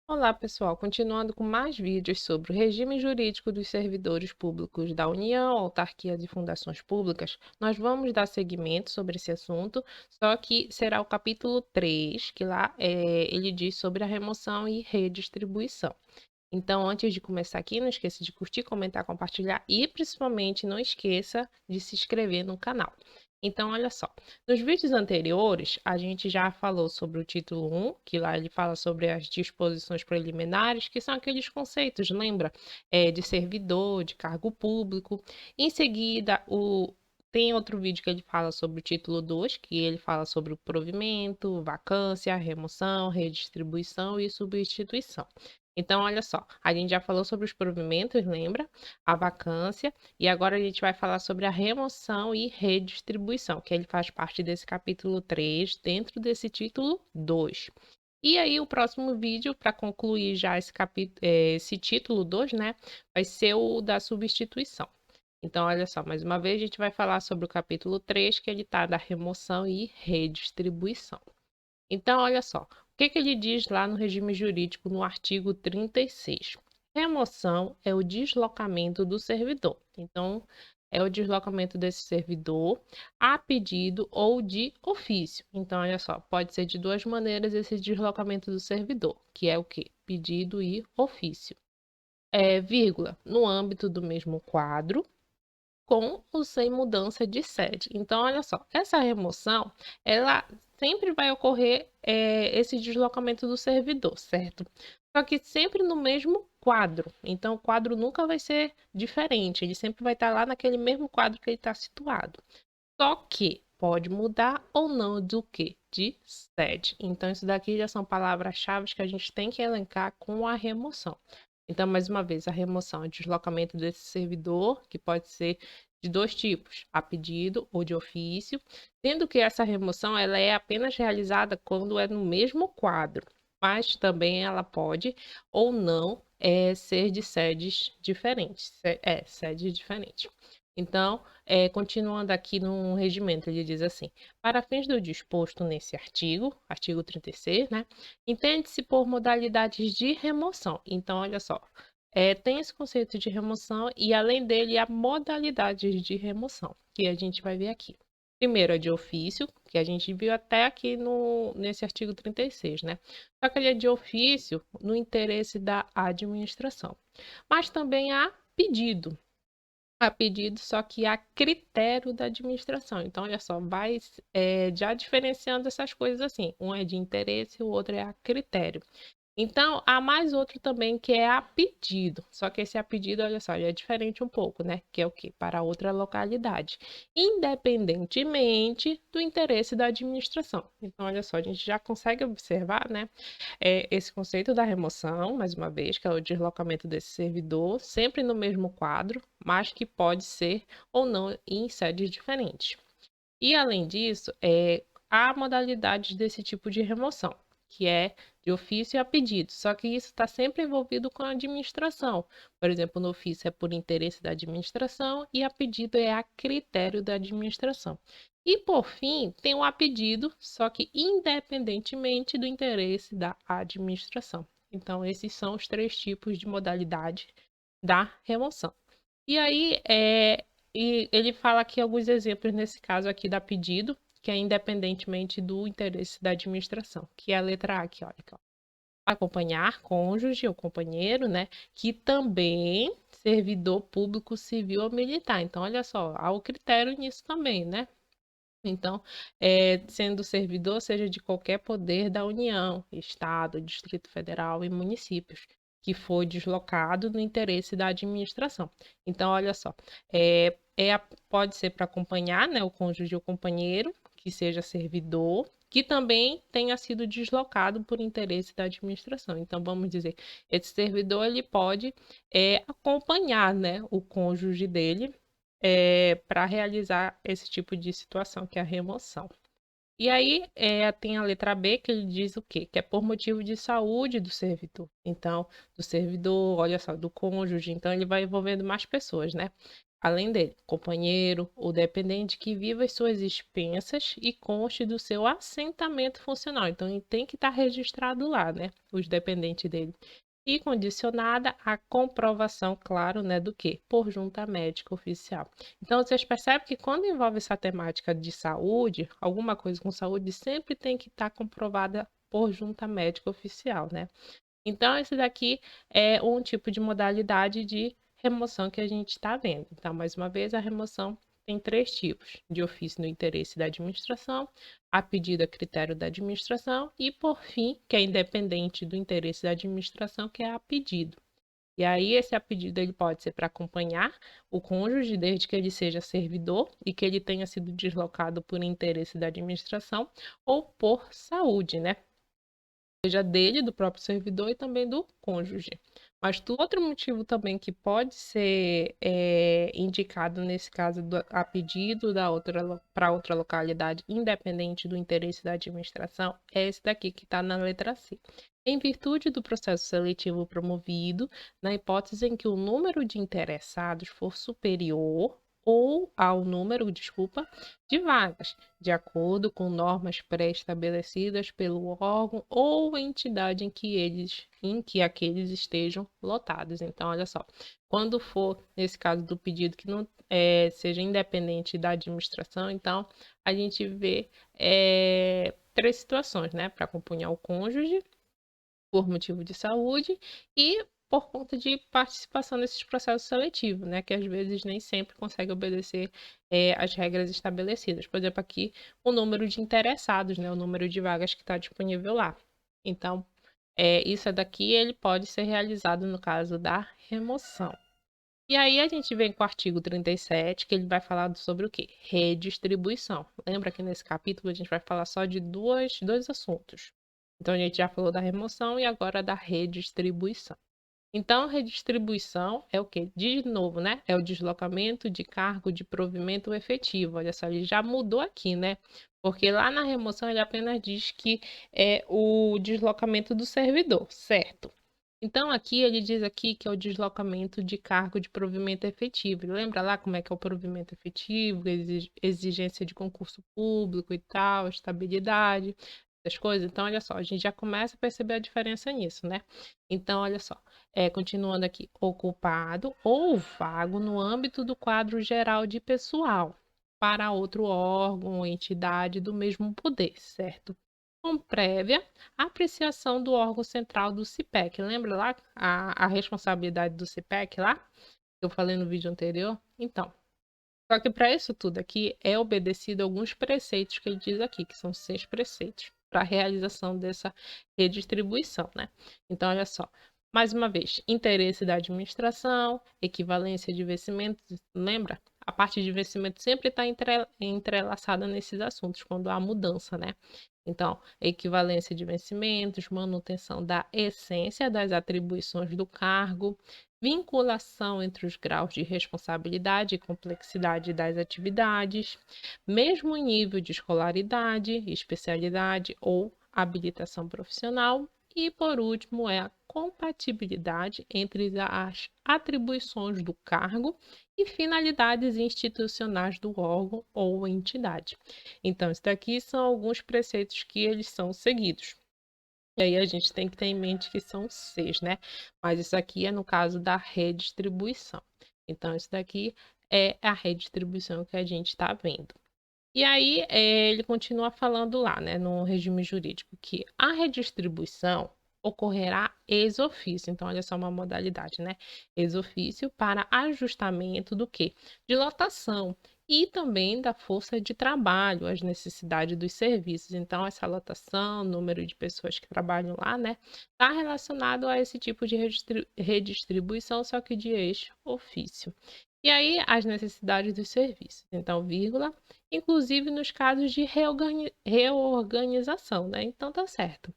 Olá, pessoal. Continuando com mais vídeos sobre o regime jurídico dos servidores públicos da União, autarquias e fundações públicas, nós vamos dar seguimento sobre esse assunto, só que será o capítulo 3, que lá ele diz sobre a remoção e redistribuição. Então, antes de começar aqui, não esqueça de curtir, comentar, compartilhar e principalmente não esqueça de se inscrever no canal. Então, olha só, nos vídeos anteriores a gente já falou sobre o título 1, que lá ele fala sobre as disposições preliminares, que são aqueles conceitos, lembra? De servidor, de cargo público. Em seguida, tem outro vídeo que ele fala sobre o título 2, que ele fala sobre o provimento, vacância, remoção, redistribuição e substituição. Então, olha só, a gente já falou sobre os provimentos, lembra? A vacância, e agora a gente vai falar sobre a remoção e redistribuição, que ele faz parte desse capítulo 3, dentro desse título 2. E aí, o próximo vídeo, para concluir já esse título 2, né, vai ser o da substituição. Então, olha só, mais uma vez a gente vai falar sobre o capítulo 3, que ele está da remoção e redistribuição. Então, olha só, o que ele diz lá no regime jurídico, no artigo 36? Remoção é o deslocamento do servidor. Então, é o deslocamento desse servidor a pedido ou de ofício. Então, olha só, pode ser de duas maneiras esse deslocamento do servidor, que é o quê? Pedido e ofício. Vírgula, no âmbito do mesmo quadro, com ou sem mudança de sede. Então, olha só, essa remoção, ela sempre vai ocorrer esse deslocamento do servidor, certo? Só que sempre no mesmo quadro. Então, o quadro nunca vai ser diferente, ele sempre vai estar lá naquele mesmo quadro que ele está situado. Só que pode mudar ou não do que? De sede. Então, isso daqui já são palavras-chave que a gente tem que elencar com a remoção. Então, mais uma vez, a remoção é o deslocamento desse servidor, que pode ser de dois tipos, a pedido ou de ofício, sendo que essa remoção ela é apenas realizada quando é no mesmo quadro, mas também ela pode ou não ser de sedes diferentes, sede diferente. Então, continuando aqui no regimento, ele diz assim: para fins do disposto nesse artigo 36, né, entende-se por modalidades de remoção. Então, olha só, tem esse conceito de remoção e, além dele, há modalidades de remoção, que a gente vai ver aqui. Primeiro, a de ofício, que a gente viu até aqui nesse artigo 36, né? Só que ele é de ofício no interesse da administração. Mas também há pedido, só que a critério da administração. Então, olha só, vai já diferenciando essas coisas assim. Um é de interesse, o outro é a critério. Então, há mais outro também que é a pedido. Só que esse a pedido, olha só, ele é diferente um pouco, né? Que é o quê? Para outra localidade, independentemente do interesse da administração. Então, olha só, a gente já consegue observar, né? Esse conceito da remoção, mais uma vez, que é o deslocamento desse servidor, sempre no mesmo quadro, mas que pode ser ou não em sedes diferentes. E, além disso, há modalidades desse tipo de remoção, que é de ofício e a pedido. Só que isso está sempre envolvido com a administração. Por exemplo, no ofício é por interesse da administração e a pedido é a critério da administração. E, por fim, tem o a pedido, só que independentemente do interesse da administração. Então, esses são os três tipos de modalidade da remoção. E aí, e ele fala aqui alguns exemplos nesse caso aqui da pedido, que é independentemente do interesse da administração, que é a letra A aqui, olha aqui, ó. Acompanhar cônjuge ou companheiro, né, que também servidor público civil ou militar. Então, olha só, há o critério nisso também, né? Então, sendo servidor, seja de qualquer poder da União, Estado, Distrito Federal e municípios, que foi deslocado no interesse da administração. Então, olha só, pode ser para acompanhar, né, o cônjuge ou companheiro, que seja servidor, que também tenha sido deslocado por interesse da administração. Então, vamos dizer, esse servidor ele pode acompanhar, né, o cônjuge dele para realizar esse tipo de situação, que é a remoção. E aí tem a letra B, que ele diz o quê? Que é por motivo de saúde do servidor. Então, do servidor, olha só, do cônjuge, então ele vai envolvendo mais pessoas, né? além dele, companheiro ou dependente que viva as suas expensas e conste do seu assentamento funcional. Então, ele tem que estar registrado lá, né? Os dependentes dele. E condicionada à comprovação, claro, né, do quê? Por junta médica oficial. Então, vocês percebem que quando envolve essa temática de saúde, alguma coisa com saúde, sempre tem que estar comprovada por junta médica oficial, né? Então, esse daqui é um tipo de modalidade de remoção que a gente está vendo. Então, mais uma vez, a remoção tem três tipos: de ofício no interesse da administração, a pedido a critério da administração e, por fim, que é independente do interesse da administração, que é a pedido. E aí, esse a pedido ele pode ser para acompanhar o cônjuge, desde que ele seja servidor e que ele tenha sido deslocado por interesse da administração ou por saúde, né? Seja dele, do próprio servidor e também do cônjuge. Mas outro motivo também que pode ser indicado nesse caso a pedido para outra localidade, independente do interesse da administração, é esse daqui que está na letra C. Em virtude do processo seletivo promovido, na hipótese em que o número de interessados for superior ou ao número, desculpa, de vagas, de acordo com normas pré-estabelecidas pelo órgão ou entidade em que aqueles estejam lotados. Então, olha só, quando for nesse caso do pedido que não seja independente da administração, então a gente vê três situações, né? Para acompanhar o cônjuge por motivo de saúde e por conta de participação nesses processos seletivos, né? Que às vezes nem sempre consegue obedecer as regras estabelecidas. Por exemplo, aqui o número de interessados, né? O número de vagas que está disponível lá. Então, isso daqui ele pode ser realizado no caso da remoção. E aí a gente vem com o artigo 37, que ele vai falar sobre o quê? Redistribuição. Lembra que nesse capítulo a gente vai falar só de dois assuntos. Então a gente já falou da remoção e agora da redistribuição. Então, redistribuição é o quê? De novo, né? É o deslocamento de cargo de provimento efetivo. Olha só, ele já mudou aqui, né? Porque lá na remoção ele apenas diz que é o deslocamento do servidor, certo? Então, aqui ele diz aqui que é o deslocamento de cargo de provimento efetivo. Lembra lá como é que é o provimento efetivo, exigência de concurso público e tal, estabilidade, essas coisas? Então, olha só, a gente já começa a perceber a diferença nisso, né? Então, olha só, continuando aqui, ocupado ou vago no âmbito do quadro geral de pessoal para outro órgão ou entidade do mesmo poder, certo? Com prévia apreciação do órgão central do CIPEC. Lembra lá a responsabilidade do CIPEC lá? Que eu falei no vídeo anterior? Então, só que para isso tudo aqui é obedecido alguns preceitos que ele diz aqui, que são 6 preceitos para a realização dessa redistribuição, né? Então, olha só. Mais uma vez, interesse da administração, equivalência de vencimentos, lembra? A parte de vencimento sempre está entrelaçada nesses assuntos, quando há mudança, né? Então, equivalência de vencimentos, manutenção da essência das atribuições do cargo, vinculação entre os graus de responsabilidade e complexidade das atividades, mesmo nível de escolaridade, especialidade ou habilitação profissional. E, por último, é a compatibilidade entre as atribuições do cargo e finalidades institucionais do órgão ou entidade. Então, isso daqui são alguns preceitos que eles são seguidos. E aí a gente tem que ter em mente que são 6, né? Mas isso aqui é no caso da redistribuição. Então, isso daqui é a redistribuição que a gente está vendo. E aí ele continua falando lá, né, no regime jurídico, que a redistribuição ocorrerá ex officio. Então, olha só uma modalidade, né? Ex officio para ajustamento do quê? De lotação e também da força de trabalho, as necessidades dos serviços. Então, essa lotação, número de pessoas que trabalham lá, né, está relacionado a esse tipo de redistribuição, só que de ex officio. E aí, as necessidades dos serviços. Então, vírgula, inclusive nos casos de reorganização, né? Então, tá certo.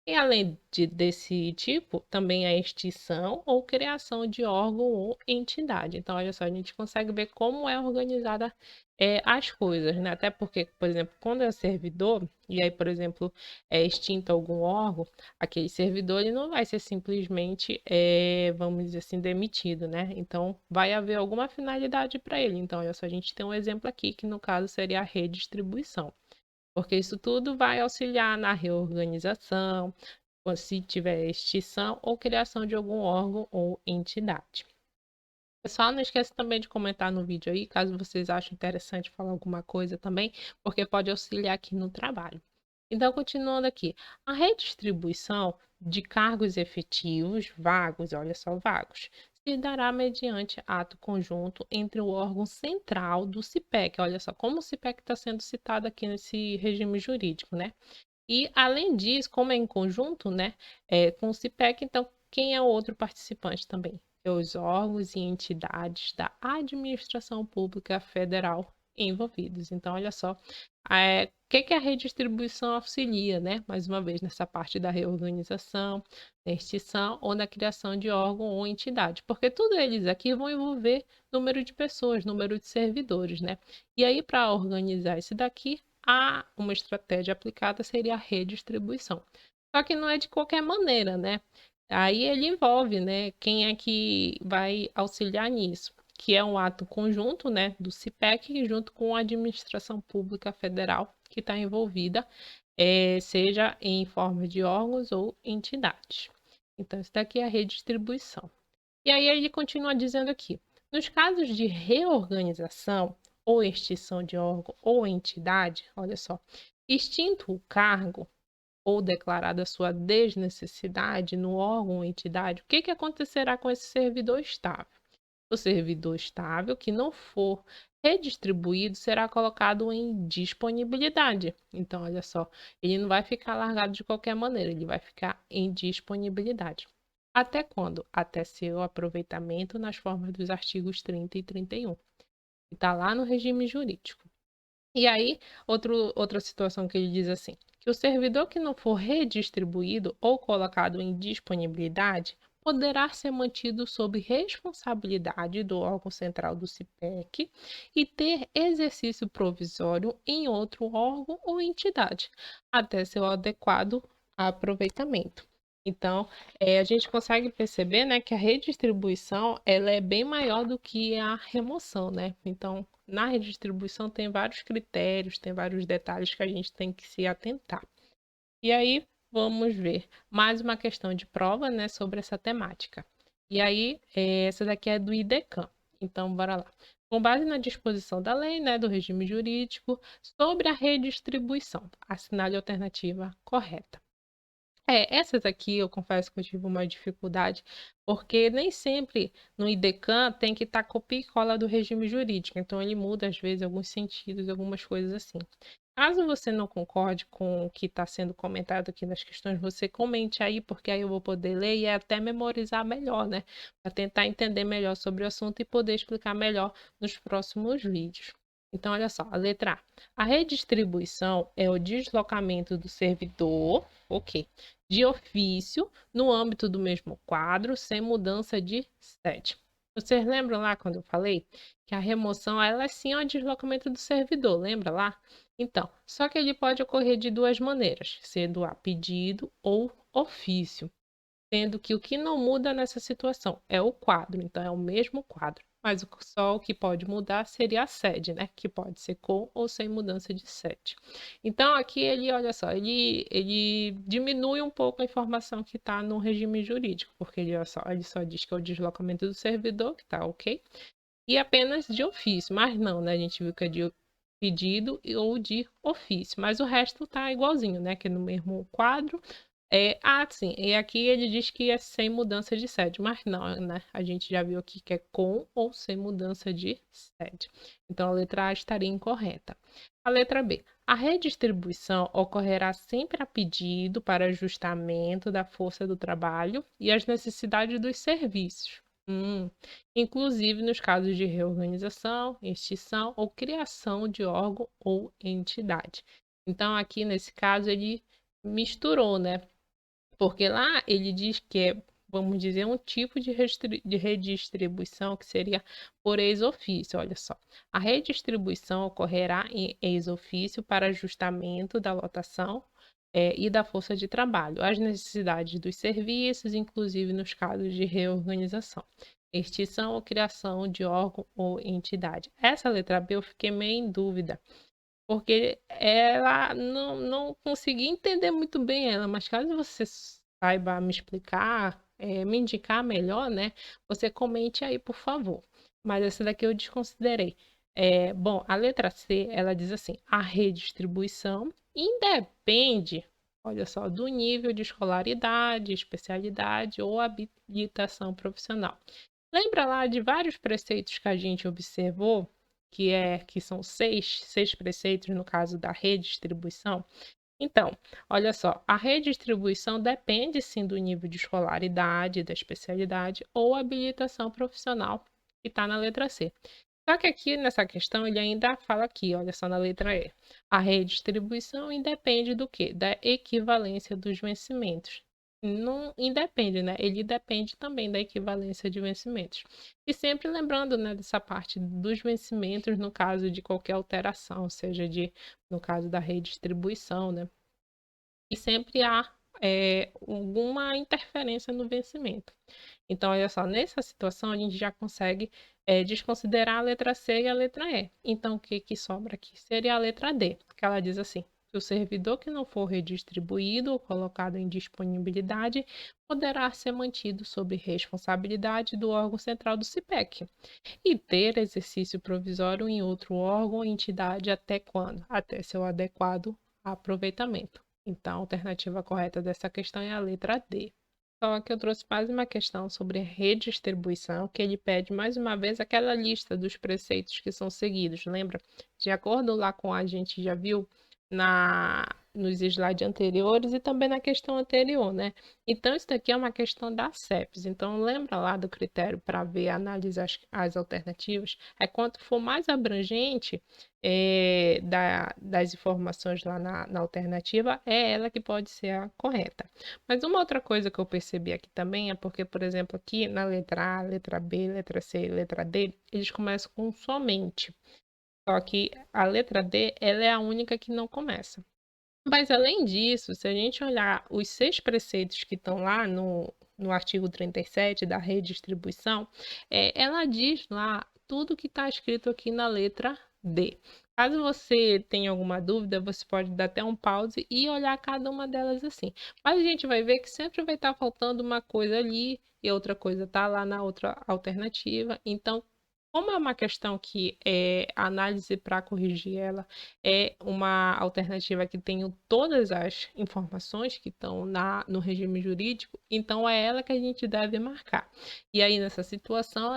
E além desse tipo, também a extinção ou criação de órgão ou entidade. Então, olha só, a gente consegue ver como é organizada as coisas, né? Até porque, por exemplo, quando é servidor, e aí, por exemplo, é extinto algum órgão, aquele servidor ele não vai ser simplesmente, vamos dizer assim, demitido, né? Então, vai haver alguma finalidade para ele. Então, olha só, a gente tem um exemplo aqui, que no caso seria a redistribuição. Porque isso tudo vai auxiliar na reorganização, ou se tiver extinção ou criação de algum órgão ou entidade. Pessoal, não esqueça também de comentar no vídeo aí, caso vocês achem interessante falar alguma coisa também, porque pode auxiliar aqui no trabalho. Então, continuando aqui, a redistribuição de cargos efetivos, vagos, olha só, vagos, se dará mediante ato conjunto entre o órgão central do CIPEC. Olha só como o CIPEC está sendo citado aqui nesse regime jurídico, né? E, além disso, como é em conjunto, né, com o CIPEC, então, quem é o outro participante também? É os órgãos e entidades da administração pública federal envolvidos. Então, olha só, o que a redistribuição auxilia, né? Mais uma vez, nessa parte da reorganização, da extinção ou da criação de órgão ou entidade, porque tudo eles aqui vão envolver número de pessoas, número de servidores, né? E aí, para organizar isso daqui, uma estratégia aplicada seria a redistribuição. Só que não é de qualquer maneira, né? Aí ele envolve, né, quem é que vai auxiliar nisso, que é um ato conjunto, né, do CIPEC junto com a administração pública federal que está envolvida, seja em forma de órgãos ou entidades. Então, isso daqui é a redistribuição. E aí ele continua dizendo aqui: nos casos de reorganização ou extinção de órgão ou entidade, olha só, extinto o cargo ou declarada sua desnecessidade no órgão ou entidade, o que acontecerá com esse servidor estável? O servidor estável que não for redistribuído será colocado em disponibilidade. Então, olha só, ele não vai ficar largado de qualquer maneira, ele vai ficar em disponibilidade. Até quando? Até seu aproveitamento nas formas dos artigos 30 e 31. Está lá no regime jurídico. E aí, outra situação que ele diz assim, que o servidor que não for redistribuído ou colocado em disponibilidade poderá ser mantido sob responsabilidade do órgão central do CIPEC e ter exercício provisório em outro órgão ou entidade, até seu adequado aproveitamento. Então, a gente consegue perceber, né, que a redistribuição ela é bem maior do que a remoção, né? Então, na redistribuição tem vários critérios, tem vários detalhes que a gente tem que se atentar. E aí, vamos ver mais uma questão de prova, né, sobre essa temática. E aí, essa daqui é do IDECAM. Então, bora lá. Com base na disposição da lei, né, do regime jurídico, sobre a redistribuição, assinale a alternativa correta. Essas aqui eu confesso que eu tive uma dificuldade, porque nem sempre no IDECAM tem que estar copia e cola do regime jurídico, então ele muda às vezes alguns sentidos, algumas coisas assim. Caso você não concorde com o que está sendo comentado aqui nas questões, você comente aí, porque aí eu vou poder ler e até memorizar melhor, né? Para tentar entender melhor sobre o assunto e poder explicar melhor nos próximos vídeos. Então, olha só, a letra A. A redistribuição é o deslocamento do servidor, ok, de ofício no âmbito do mesmo quadro, sem mudança de sede. Vocês lembram lá quando eu falei que a remoção ela é sim o deslocamento do servidor, lembra lá? Então, só que ele pode ocorrer de duas maneiras, sendo a pedido ou ofício, sendo que o que não muda nessa situação é o quadro, então é o mesmo quadro, mas só o que pode mudar seria a sede, né? Que pode ser com ou sem mudança de sede. Então aqui ele, olha só, ele diminui um pouco a informação que está no regime jurídico, porque ele só diz que é o deslocamento do servidor, que está ok, e apenas de ofício, mas não, né? A gente viu que é de pedido ou de ofício, mas o resto tá igualzinho, né? Que é no mesmo quadro. Sim, e aqui ele diz que é sem mudança de sede, mas não, né? A gente já viu aqui que é com ou sem mudança de sede. Então a letra A estaria incorreta. A letra B. A redistribuição ocorrerá sempre a pedido para ajustamento da força do trabalho e as necessidades dos serviços. Inclusive nos casos de reorganização, extinção ou criação de órgão ou entidade. Então, aqui nesse caso, ele misturou, né? Porque lá ele diz que é, vamos dizer, um tipo de redistribuição que seria por ex officio. Olha só, a redistribuição ocorrerá em ex officio para ajustamento da lotação e da força de trabalho, às necessidades dos serviços, inclusive nos casos de reorganização, extinção ou criação de órgão ou entidade. Essa letra B eu fiquei meio em dúvida, porque ela não consegui entender muito bem ela, mas caso você saiba me explicar, me indicar melhor, né? Você comente aí, por favor. Mas essa daqui eu desconsiderei. Bom, a letra C, ela diz assim: a redistribuição independe, olha só, do nível de escolaridade, especialidade ou habilitação profissional. Lembra lá de vários preceitos que a gente observou, que são seis preceitos no caso da redistribuição? Então, olha só, a redistribuição depende sim do nível de escolaridade, da especialidade ou habilitação profissional que está na letra C. Só que aqui nessa questão ele ainda fala aqui, olha só na letra E. A redistribuição independe do quê? Da equivalência dos vencimentos. Não independe, né? Ele depende também da equivalência de vencimentos. E sempre lembrando, né, dessa parte dos vencimentos no caso de qualquer alteração, seja no caso da redistribuição, né? E sempre há alguma interferência no vencimento. Então, olha só, nessa situação a gente já consegue desconsiderar a letra C e a letra E. Então, o que sobra aqui? Seria a letra D, que ela diz assim: se o servidor que não for redistribuído ou colocado em disponibilidade poderá ser mantido sob responsabilidade do órgão central do CIPEC e ter exercício provisório em outro órgão ou entidade até quando? Até seu adequado aproveitamento. Então, a alternativa correta dessa questão é a letra D. Então, aqui eu trouxe mais uma questão sobre redistribuição, que ele pede mais uma vez aquela lista dos preceitos que são seguidos, lembra? De acordo lá com a gente já viu nos slides anteriores e também na questão anterior, né? Então, isso daqui é uma questão da CEPES. Então, lembra lá do critério para ver, analisar as alternativas? É quanto for mais abrangente das informações lá na alternativa, é ela que pode ser a correta. Mas uma outra coisa que eu percebi aqui também é porque, por exemplo, aqui na letra A, letra B, letra C e letra D, eles começam com somente. Só que a letra D, ela é a única que não começa. Mas além disso, se a gente olhar os 6 preceitos que estão lá no artigo 37 da redistribuição, ela diz lá tudo que está escrito aqui na letra D. Caso você tenha alguma dúvida, você pode dar até um pause e olhar cada uma delas assim. Mas a gente vai ver que sempre vai estar faltando uma coisa ali e outra coisa está lá na outra alternativa. Então, como é uma questão que a análise para corrigir ela é uma alternativa que tem todas as informações que estão no regime jurídico, então é ela que a gente deve marcar. E aí, nessa situação,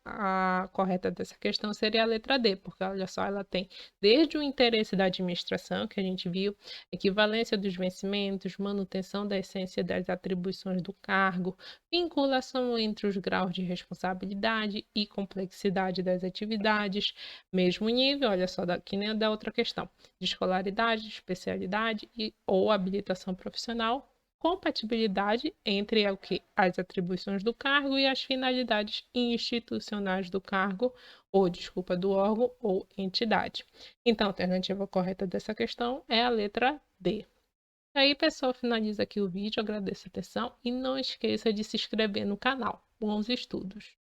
a correta dessa questão seria a letra D, porque olha só, ela tem desde o interesse da administração, que a gente viu, equivalência dos vencimentos, manutenção da essência das atribuições do cargo, vinculação entre os graus de responsabilidade e complexidade das atividades, mesmo nível, olha só, que nem da outra questão, de escolaridade, especialidade ou habilitação profissional, compatibilidade entre as atribuições do cargo e as finalidades institucionais do cargo, ou desculpa, do órgão ou entidade. Então, a alternativa correta dessa questão é a letra D. E aí, pessoal, finaliza aqui o vídeo, agradeço a atenção e não esqueça de se inscrever no canal. Bons estudos!